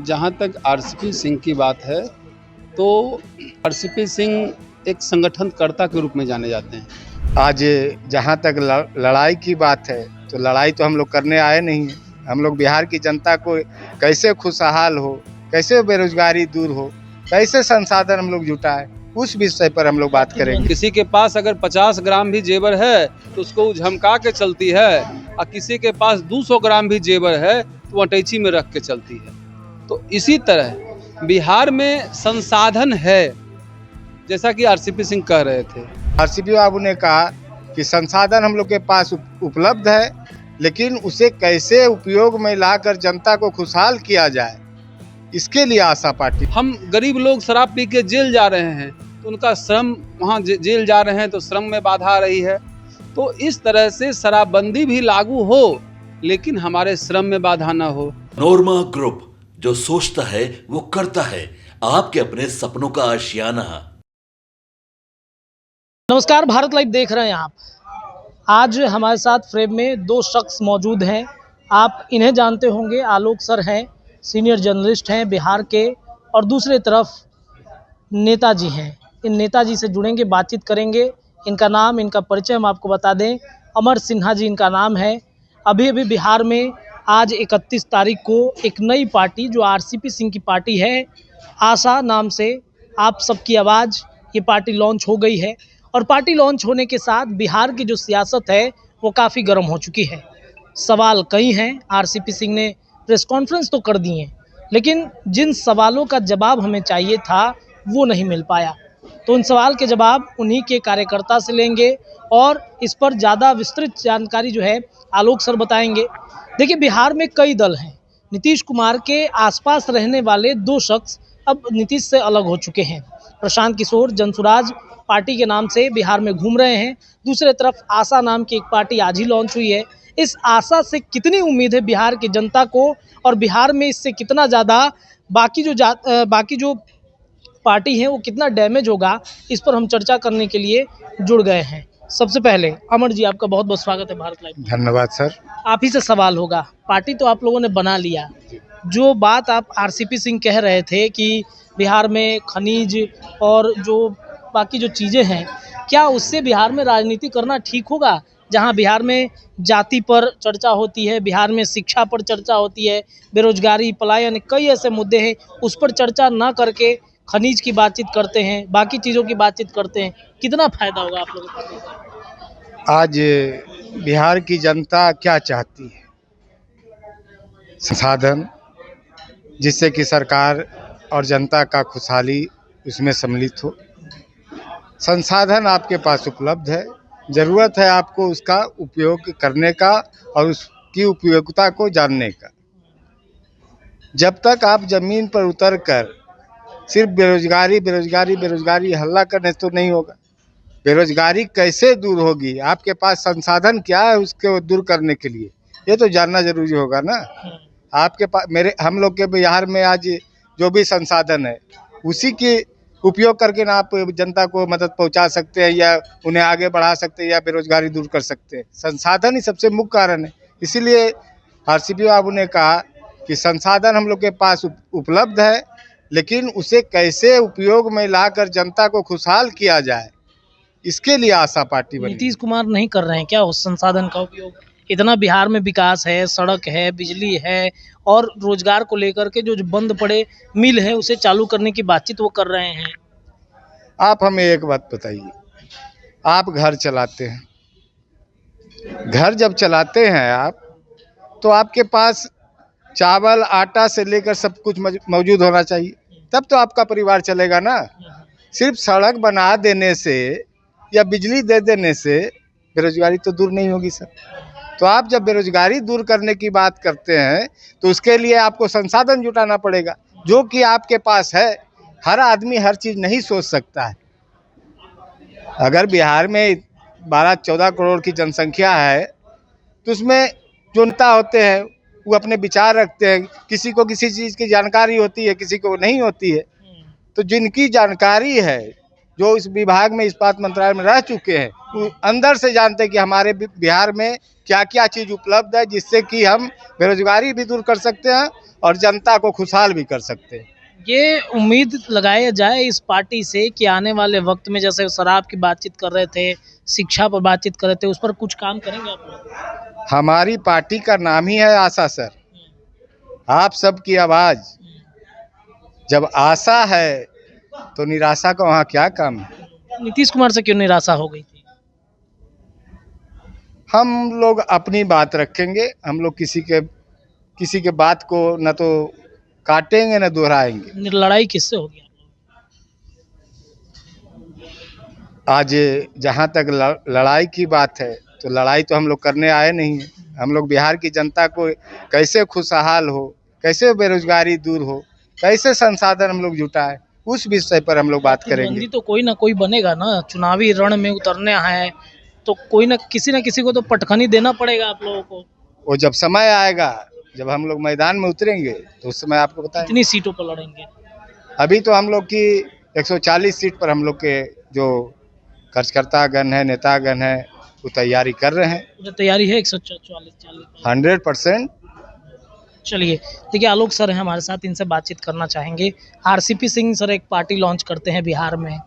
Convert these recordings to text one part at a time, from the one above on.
जहाँ तक आरसीपी सिंह की बात है तो आरसीपी सिंह एक संगठनकर्ता के रूप में जाने जाते हैं। आज जहाँ तक लड़ाई की बात है तो लड़ाई तो हम लोग करने आए नहीं हैं। हम लोग बिहार की जनता को कैसे खुशहाल हो, कैसे बेरोजगारी दूर हो, कैसे संसाधन हम लोग जुटाएं, उस विषय पर हम लोग बात करेंगे। किसी के पास अगर 50 ग्राम भी जेवर है तो उसको वो झमका के चलती है, और किसी के पास 200 ग्राम भी जेवर है तो वो अटैची में रख के चलती है। तो इसी तरह बिहार में संसाधन है, जैसा कि आरसीपी सिंह कह रहे थे। आरसीपी बाबू ने कहा कि संसाधन हम लोग के पास उपलब्ध है, लेकिन उसे कैसे उपयोग में लाकर जनता को खुशहाल किया जाए, इसके लिए आशा पार्टी। हम गरीब लोग शराब पी के जेल जा रहे हैं तो उनका श्रम, वहाँ जेल जा रहे हैं तो श्रम में बाधा आ रही है। तो इस तरह से शराबबंदी भी लागू हो लेकिन हमारे श्रम में बाधा ना हो। नोरमा ग्रुप, जो सोचता है वो करता है, आपके अपने सपनों का आशियाना। नमस्कार, भारत लाइव देख रहे हैं आप। आज हमारे साथ फ्रेम में दो शख्स मौजूद हैं। आप इन्हें जानते होंगे, आलोक सर हैं, सीनियर जर्नलिस्ट हैं बिहार के, और दूसरे तरफ नेताजी हैं। इन नेताजी से जुड़ेंगे, बातचीत करेंगे। इनका नाम, इनका परिचय हम आपको बता दें। अमर सिन्हा जी इनका नाम है। अभी बिहार में आज 31 तारीख को एक नई पार्टी, जो आरसीपी सिंह की पार्टी है, आशा नाम से, आप सबकी आवाज़, ये पार्टी लॉन्च हो गई है। और पार्टी लॉन्च होने के साथ बिहार की जो सियासत है वो काफ़ी गर्म हो चुकी है। सवाल कई हैं, आरसीपी सिंह ने प्रेस कॉन्फ्रेंस तो कर दी है, लेकिन जिन सवालों का जवाब हमें चाहिए था वो नहीं मिल पाया। तो उन सवाल के जवाब उन्हीं के कार्यकर्ता से लेंगे और इस पर ज़्यादा विस्तृत जानकारी जो है आलोक सर बताएंगे। देखिए, बिहार में कई दल हैं। नीतीश कुमार के आसपास रहने वाले दो शख्स अब नीतीश से अलग हो चुके हैं। प्रशांत किशोर जनसुराज पार्टी के नाम से बिहार में घूम रहे हैं। दूसरे तरफ आशा नाम की एक पार्टी आज ही लॉन्च हुई है। इस आशा से कितनी उम्मीद है बिहार की जनता को, और बिहार में इससे कितना ज़्यादा बाकी जो पार्टी है वो कितना डैमेज होगा, इस पर हम चर्चा करने के लिए जुड़ गए हैं। सबसे पहले अमर जी, आपका बहुत बहुत स्वागत है भारत लाइव। धन्यवाद सर। आप ही से सवाल होगा, पार्टी तो आप लोगों ने बना लिया, जो बात आप आरसीपी सिंह कह रहे थे कि बिहार में खनिज और जो बाकी जो चीज़ें हैं, क्या उससे बिहार में राजनीति करना ठीक होगा? जहां बिहार में जाति पर चर्चा होती है, बिहार में शिक्षा पर चर्चा होती है, बेरोजगारी, पलायन, कई ऐसे मुद्दे हैं, उस पर चर्चा ना करके खनिज की बातचीत करते हैं, बाकी चीज़ों की बातचीत करते हैं। कितना फ़ायदा होगा आप लोगों को? आज बिहार की जनता क्या चाहती है? संसाधन, जिससे कि सरकार और जनता का खुशहाली उसमें सम्मिलित हो। संसाधन आपके पास उपलब्ध है, ज़रूरत है आपको उसका उपयोग करने का और उसकी उपयोगिता को जानने का। जब तक आप ज़मीन पर उतरकर सिर्फ बेरोजगारी बेरोजगारी बेरोजगारी हल्ला करने तो नहीं होगा। बेरोजगारी कैसे दूर होगी, आपके पास संसाधन क्या है उसको दूर करने के लिए, ये तो जानना जरूरी होगा ना। आपके पास, हम लोग के बिहार में आज जो भी संसाधन है उसी के उपयोग करके ना आप जनता को मदद पहुंचा सकते हैं, या उन्हें आगे बढ़ा सकते हैं, या बेरोजगारी दूर कर सकते हैं। संसाधन ही सबसे मुख्य कारण है। इसीलिए आरसीपी बाबू ने कहा कि संसाधन हम लोग के पास उपलब्ध है, लेकिन उसे कैसे उपयोग में लाकर जनता को खुशहाल किया जाए, इसके लिए आशा पार्टी बनी। नीतीश कुमार नहीं कर रहे हैं क्या उस संसाधन का उपयोग? इतना बिहार में विकास है, सड़क है, बिजली है, और रोजगार को लेकर के जो बंद पड़े मिल है उसे चालू करने की बातचीत वो कर रहे हैं। आप हमें एक बात बताइए, आप घर चलाते हैं, घर जब चलाते हैं आप, तो आपके पास चावल आटा से लेकर सब कुछ मौजूद होना चाहिए, तब तो आपका परिवार चलेगा ना। सिर्फ सड़क बना देने से या बिजली दे देने से बेरोजगारी तो दूर नहीं होगी सर। तो आप जब बेरोजगारी दूर करने की बात करते हैं तो उसके लिए आपको संसाधन जुटाना पड़ेगा, जो कि आपके पास है। हर आदमी हर चीज़ नहीं सोच सकता है। अगर बिहार में 12-14 करोड़ की जनसंख्या है तो उसमें जो नेता होते हैं वो अपने विचार रखते हैं। किसी को किसी चीज़ की जानकारी होती है, किसी को नहीं होती है। तो जिनकी जानकारी है, जो इस विभाग में, इस्पात मंत्रालय में रह चुके हैं, वो अंदर से जानते हैं कि हमारे बिहार में क्या क्या चीज़ उपलब्ध है, जिससे कि हम बेरोजगारी भी दूर कर सकते हैं और जनता को खुशहाल भी कर सकते हैं। ये उम्मीद लगाया जाए इस पार्टी से कि आने वाले वक्त में, जैसे शराब की बातचीत कर रहे थे, शिक्षा पर बातचीत कर रहे थे, उस पर कुछ काम करेंगे आप लोग? हमारी पार्टी का नाम ही है आशा सर। आप सबकी आवाज़, जब आशा है तो निराशा का वहाँ क्या काम है। नीतीश कुमार से क्यों निराशा हो गई थी? हम लोग अपनी बात रखेंगे, हम लोग किसी के बात को न तो काटेंगे न दोहराएंगे। लड़ाई किससे होगी? आज जहाँ तक लड़ाई की बात है तो लड़ाई तो हम लोग करने आए नहीं हैं। हम लोग बिहार की जनता को कैसे खुशहाल हो, कैसे बेरोजगारी दूर हो, कैसे संसाधन हम लोग जुटाए, उस विषय पर हम लोग बात करेंगे। प्रतिद्वंदी तो कोई ना कोई बनेगा ना, चुनावी रण में उतरने है तो कोई ना किसी को तो पटखनी देना पड़ेगा आप लोगों को। वो जब समय आएगा, जब हम लोग मैदान में उतरेंगे तो उस समय आपको बताएं। कितनी सीटों पर लड़ेंगे? अभी तो हम लोग की 140 सीट पर हम लोग के जो कार्यकर्तागण है, नेतागण है, वो तैयारी कर रहे हैं। जो तैयारी है 144 100%। चलिए, देखिए आलोक सर हैं हमारे साथ, इनसे बातचीत करना चाहेंगे। आरसीपी सिंह सर एक पार्टी लॉन्च करते हैं बिहार में,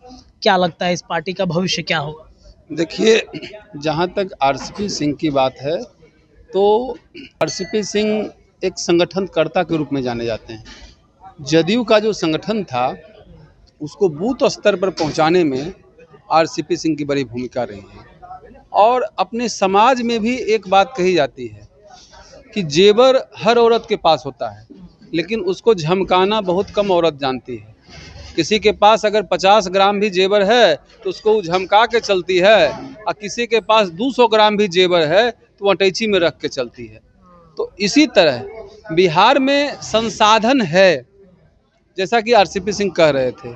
क्या लगता है इस पार्टी का भविष्य क्या होगा? देखिए, जहाँ तक आरसीपी सिंह की बात है तो आरसीपी सिंह एक संगठनकर्ता के रूप में जाने जाते हैं। जदयू का जो संगठन था उसको बूथ स्तर पर पहुंचाने में आरसीपी सिंह की बड़ी भूमिका रही है। और अपने समाज में भी एक बात कही जाती है कि जेवर हर औरत के पास होता है, लेकिन उसको झमकाना बहुत कम औरत जानती है। किसी के पास अगर 50 ग्राम भी जेवर है तो उसको झमका के चलती है, और किसी के पास 200 ग्राम भी जेवर है तो अटैची में रख के चलती है। तो इसी तरह बिहार में संसाधन है, जैसा कि आरसीपी सिंह कह रहे थे,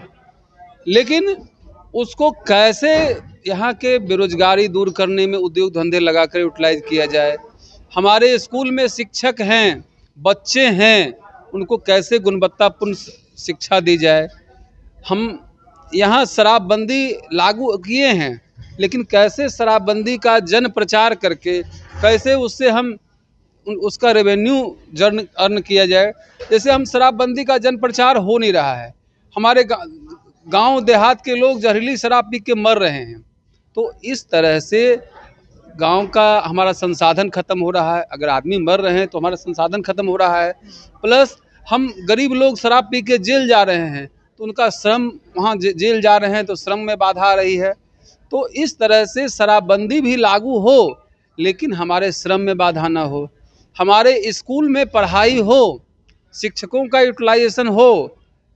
लेकिन उसको कैसे यहाँ के बेरोजगारी दूर करने में उद्योग धंधे लगाकर यूटिलाइज किया जाए। हमारे स्कूल में शिक्षक हैं, बच्चे हैं, उनको कैसे गुणवत्तापूर्ण शिक्षा दी जाए। हम यहाँ शराबबंदी लागू किए हैं, लेकिन कैसे शराबबंदी का जन प्रचार करके कैसे उससे हम उसका रेवेन्यू अर्न किया जाए। जैसे हम शराबबंदी का जन प्रचार हो नहीं रहा है, हमारे गांव देहात के लोग जहरीली शराब पी के मर रहे हैं। तो इस तरह से गांव का हमारा संसाधन खत्म हो रहा है। अगर आदमी मर रहे हैं तो हमारा संसाधन खत्म हो रहा है, प्लस हम गरीब लोग शराब पी के जेल जा रहे हैं तो उनका श्रम, वहाँ जेल जा रहे हैं तो श्रम में बाधा आ रही है। तो इस तरह से शराबबंदी भी लागू हो, लेकिन हमारे श्रम में बाधा ना हो, हमारे स्कूल में पढ़ाई हो, शिक्षकों का यूटिलाइजेशन हो,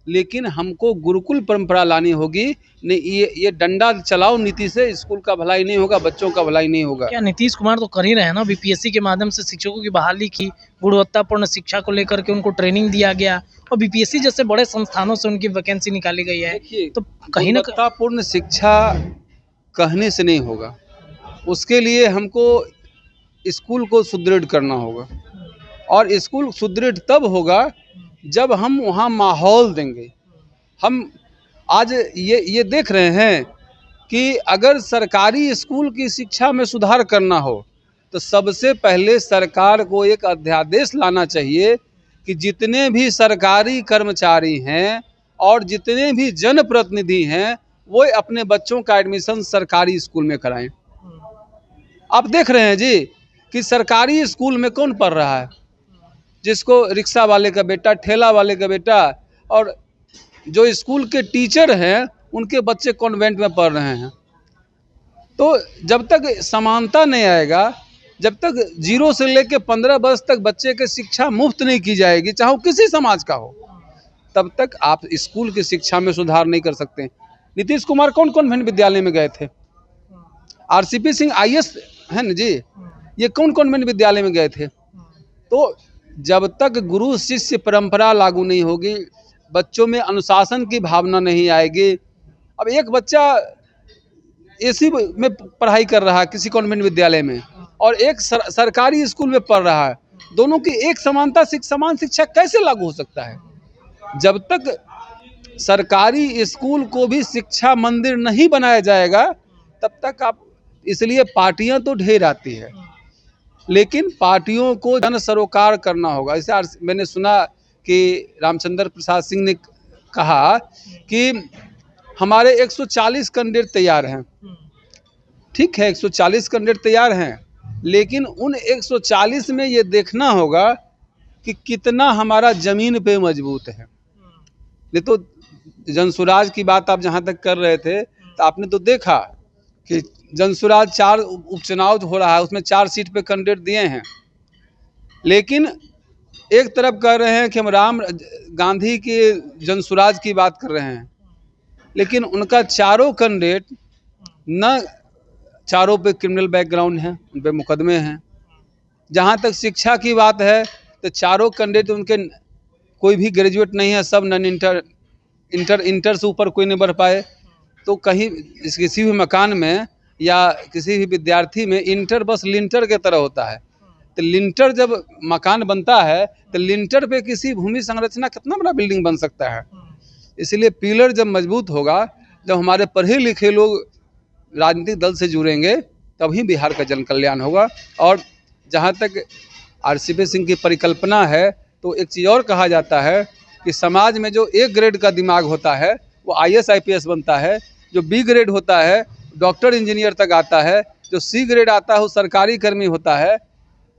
लेकिन हमको गुरुकुल परंपरा लानी होगी। नहीं, ये डंडा चलाओ नीति से स्कूल का भलाई नहीं होगा, बच्चों का भलाई नहीं होगा। क्या नीतीश कुमार तो कर ही रहे हैं ना, बीपीएससी के माध्यम से शिक्षकों की बहाली की, गुणवत्तापूर्ण शिक्षा को लेकर के उनको ट्रेनिंग दिया गया, और बीपीएससी जैसे बड़े संस्थानों से उनकी वैकेंसी निकाली गई है। तो कहीं ना गुणवत्तापूर्ण शिक्षा कहने से नहीं होगा, उसके लिए हमको स्कूल को सुदृढ़ करना होगा, और स्कूल सुदृढ़ तब होगा जब हम वहाँ माहौल देंगे। हम आज ये देख रहे हैं कि अगर सरकारी स्कूल की शिक्षा में सुधार करना हो तो सबसे पहले सरकार को एक अध्यादेश लाना चाहिए कि जितने भी सरकारी कर्मचारी हैं और जितने भी जनप्रतिनिधि हैं वो अपने बच्चों का एडमिशन सरकारी स्कूल में कराएं। आप देख रहे हैं जी कि सरकारी स्कूल में कौन पढ़ रहा है, जिसको रिक्शा वाले का बेटा, ठेला वाले का बेटा, और जो स्कूल के टीचर हैं उनके बच्चे कॉन्वेंट में पढ़ रहे हैं। तो जब तक समानता नहीं आएगा, जब तक 0 से लेकर 15 वर्ष तक बच्चे की शिक्षा मुफ्त नहीं की जाएगी, चाहे किसी समाज का हो, तब तक आप स्कूल की शिक्षा में सुधार नहीं कर सकते। नीतीश कुमार कौन कॉन्वेंट विद्यालय में गए थे? आरसीपी सिंह आईएएस है ना जी, ये कौन कॉन्वेंट विद्यालय में गए थे? तो जब तक गुरु शिष्य परंपरा लागू नहीं होगी, बच्चों में अनुशासन की भावना नहीं आएगी। अब एक बच्चा एसी में पढ़ाई कर रहा है किसी कॉन्वेंट विद्यालय में, और एक सरकारी स्कूल में पढ़ रहा है, दोनों की एक समान शिक्षा कैसे लागू हो सकता है? जब तक सरकारी स्कूल को भी शिक्षा मंदिर नहीं बनाया जाएगा तब तक आप, इसलिए पार्टियां तो ढेर आती है, लेकिन पार्टियों को जन सरोकार करना होगा। जैसे मैंने सुना कि रामचंद्र प्रसाद सिंह ने कहा कि हमारे 140 कैंडिडेट तैयार हैं। ठीक है, 140 कैंडिडेट तैयार हैं, लेकिन उन 140 में ये देखना होगा कि कितना हमारा ज़मीन पे मजबूत है। नहीं तो जनसुराज की बात आप जहाँ तक कर रहे थे, तो आपने तो देखा कि जनसुराज 4 उपचुनाव हो रहा है, उसमें 4 सीट पे कैंडिडेट दिए हैं, लेकिन एक तरफ कह रहे हैं कि हम राम गांधी के जनसुराज की बात कर रहे हैं, लेकिन उनका चारों कैंडिडेट न चारों पे क्रिमिनल बैकग्राउंड है, उन पे मुकदमे हैं। जहाँ तक शिक्षा की बात है तो चारों कैंडिडेट उनके कोई भी ग्रेजुएट नहीं है, सब नॉन इंटर से ऊपर कोई नहीं बढ़ पाए। तो कहीं किसी भी मकान में या किसी भी विद्यार्थी में इंटर बस लिंटर के तरह होता है। तो लिंटर जब मकान बनता है तो लिंटर पे किसी भूमि संरचना कितना बड़ा बिल्डिंग बन सकता है। इसलिए पिलर जब मजबूत होगा, जब हमारे पढ़े लिखे लोग राजनीतिक दल से जुड़ेंगे, तभी बिहार का जन कल्याण होगा। और जहाँ तक आरसीपी सिंह की परिकल्पना है, तो एक चीज़ और कहा जाता है कि समाज में जो A ग्रेड का दिमाग होता है वो IAS IPS बनता है, जो B ग्रेड होता है डॉक्टर इंजीनियर तक आता है, जो C ग्रेड आता है वो सरकारी कर्मी होता है,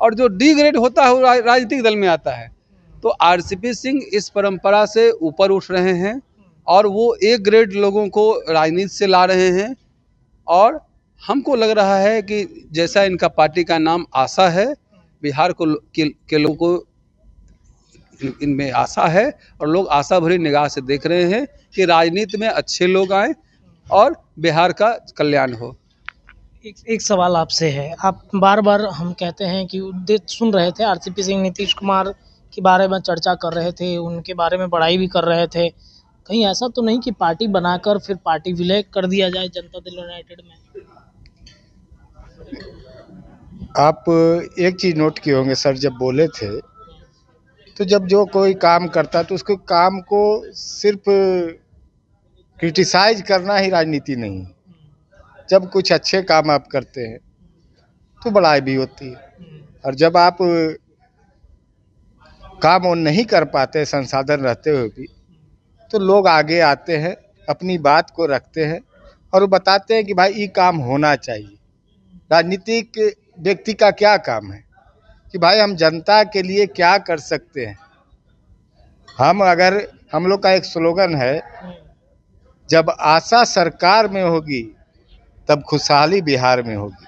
और जो D ग्रेड होता है वो राजनीतिक दल में आता है। तो आरसीपी सिंह इस परंपरा से ऊपर उठ रहे हैं और वो A ग्रेड लोगों को राजनीति से ला रहे हैं। और हमको लग रहा है कि जैसा इनका पार्टी का नाम आशा है, बिहार को के लोगों को इनमें आशा है और लोग आशा भरी निगाह से देख रहे हैं कि राजनीति में अच्छे लोग आए और बिहार का कल्याण हो। एक सवाल आपसे है, आप बार बार हम कहते हैं कि सुन रहे थे आरसीपी सिंह नीतीश कुमार के बारे में चर्चा कर रहे थे, उनके बारे में बड़ाई भी कर रहे थे, कहीं ऐसा तो नहीं कि पार्टी बनाकर फिर पार्टी विलय कर दिया जाए जनता दल यूनाइटेड में? आप एक चीज़ नोट किए होंगे सर, जब बोले थे तो जब जो कोई काम करता तो उसको काम को सिर्फ क्रिटिसाइज करना ही राजनीति नहीं। जब कुछ अच्छे काम आप करते हैं तो बड़ाई भी होती है, और जब आप काम वो नहीं कर पाते संसाधन रहते हुए भी, तो लोग आगे आते हैं, अपनी बात को रखते हैं और वो बताते हैं कि भाई ये काम होना चाहिए। राजनीतिक व्यक्ति का क्या काम है कि भाई हम जनता के लिए क्या कर सकते हैं। हम लोग का एक स्लोगन है, जब आशा सरकार में होगी तब खुशहाली बिहार में होगी।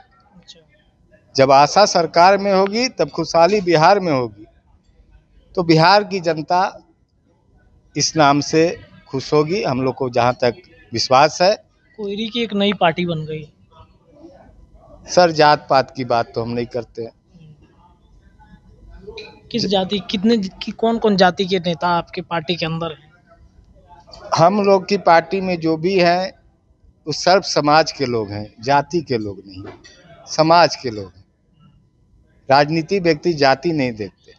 जब आशा सरकार में होगी तब खुशहाली बिहार में होगी। तो बिहार की जनता इस नाम से खुश होगी, हम लोग को जहाँ तक विश्वास है। कोयरी की एक नई पार्टी बन गई। सर जात पात की बात तो हम नहीं करते हैं। किस जाति कौन कौन जाति के नेता आपके पार्टी के अंदर हैं? हम लोग की पार्टी में जो भी हैं वो सर्व समाज के लोग हैं, जाति के लोग नहीं, समाज के लोग हैं। राजनीति व्यक्ति जाति नहीं देखते,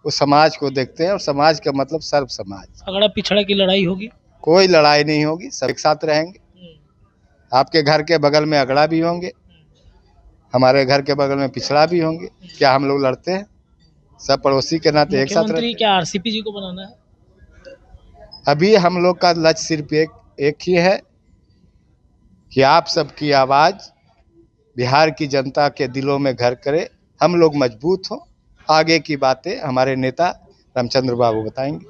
वो समाज को देखते हैं, और समाज का मतलब सर्व समाज। अगड़ा पिछड़ा की लड़ाई होगी? कोई लड़ाई नहीं होगी, सब एक साथ रहेंगे। आपके घर के बगल में अगड़ा भी होंगे, हमारे घर के बगल में पिछड़ा भी होंगे। क्या हम लोग लड़ते हैं? सब पड़ोसी के नाते एक साथ रहते हैं। क्या आरसीपी जी को बनाना है? अभी हम लोग का लक्ष्य सिर्फ एक ही है कि आप सबकी आवाज़ बिहार की जनता के दिलों में घर करे, हम लोग मजबूत हों। आगे की बातें हमारे नेता रामचंद्र बाबू बताएंगे।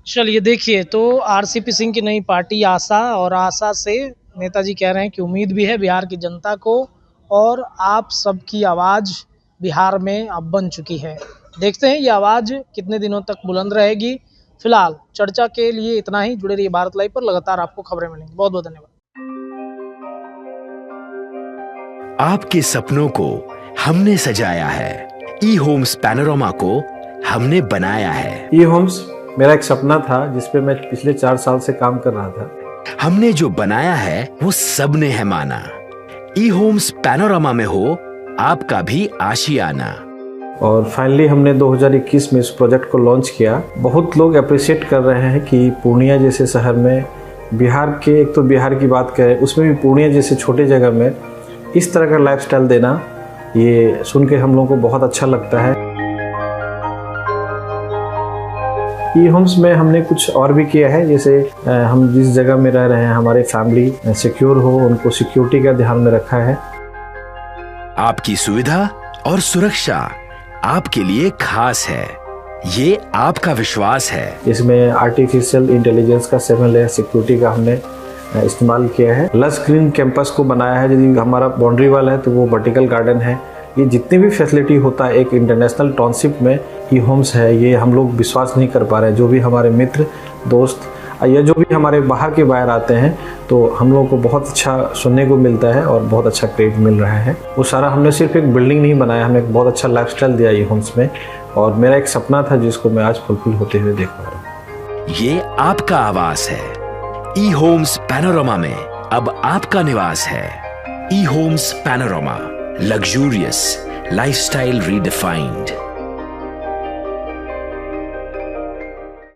चलिए देखिए, तो आरसीपी सिंह की नई पार्टी आशा, और आशा से नेताजी कह रहे हैं कि उम्मीद भी है बिहार की जनता को, और आप सबकी आवाज़ बिहार में अब बन चुकी है। देखते हैं ये आवाज़ कितने दिनों तक बुलंद रहेगी। फिलहाल चर्चा के लिए इतना ही। जुड़े रहिए भारत लाइव पर, लगातार आपको खबरें मिलेंगी। बहुत बहुत धन्यवाद। आपके सपनों को हमने सजाया है, ई होम्स पैनोरमा को हमने बनाया है। ई होम्स मेरा एक सपना था जिस पे मैं पिछले 4 साल से काम कर रहा था। हमने जो बनाया है वो सबने है माना। ई होम्स पैनोरमा में हो आपका भी आशियाना। और फाइनली हमने 2021 में इस प्रोजेक्ट को लॉन्च किया। बहुत लोग अप्रिशिएट कर रहे हैं कि पूर्णिया जैसे शहर में, बिहार के, एक तो बिहार की बात करें उसमें भी पूर्णिया जैसे छोटे जगह में इस तरह का लाइफस्टाइल देना, ये सुन के हम लोगों को बहुत अच्छा लगता है। ई होम्स में हमने कुछ और भी किया है, जैसे हम जिस जगह में रह रहे हैं हमारे फैमिली सिक्योर हो, उनको सिक्योरिटी का ध्यान में रखा है। आपकी सुविधा और सुरक्षा आपके लिए खास है, ये आपका विश्वास है। इसमें आर्टिफिशियल इंटेलिजेंस का 7 लेयर सिक्योरिटी का हमने इस्तेमाल किया है। लस ग्रीन कैंपस को बनाया है, यदि हमारा बाउंड्री वाल है तो वो वर्टिकल गार्डन है। ये जितनी भी फैसिलिटी होता है एक इंटरनेशनल टाउनशिप में ई होम्स है, ये हम लोग विश्वास नहीं कर पा रहे हैं। जो भी हमारे मित्र दोस्त या जो भी हमारे बाहर के बाहर आते हैं तो हम लोगों को बहुत अच्छा सुनने को मिलता है और बहुत अच्छा क्रेडिट मिल रहा है। वो सारा हमने सिर्फ एक बिल्डिंग नहीं बनाया, हमें एक बहुत अच्छा लाइफस्टाइल दिया ई होम्स में, और मेरा एक सपना था जिसको मैं आज फुलफिल होते हुए देख पा रहा हूँ। ये आपका आवास है। ई होम्स पैनोरामा में अब आपका निवास है। E homes Panorama, luxurious lifestyle redefined.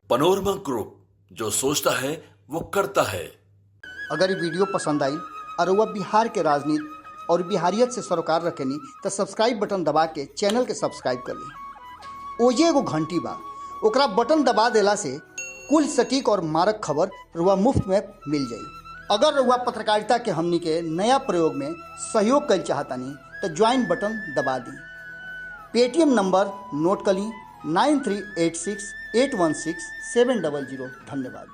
Panorama group, जो सोचता है वो करता है। अगर ये वीडियो पसंद आई और वह बिहार के राजनीति और बिहारियत से सरोकार रखेनी तो सब्सक्राइब बटन दबा के चैनल के सब्सक्राइब कर ली। ओजे एगो घंटी बा, ओकरा बटन दबा देला से कुल सटीक और मारक खबर रुआ मुफ्त में मिल जाई। अगर रुआ पत्रकारिता के हमनी के नया प्रयोग में सहयोग कर चाहतानी तो ज्वाइन बटन दबा दी। पेटीएम नंबर नोट कर ली 9386 816 700। धन्यवाद।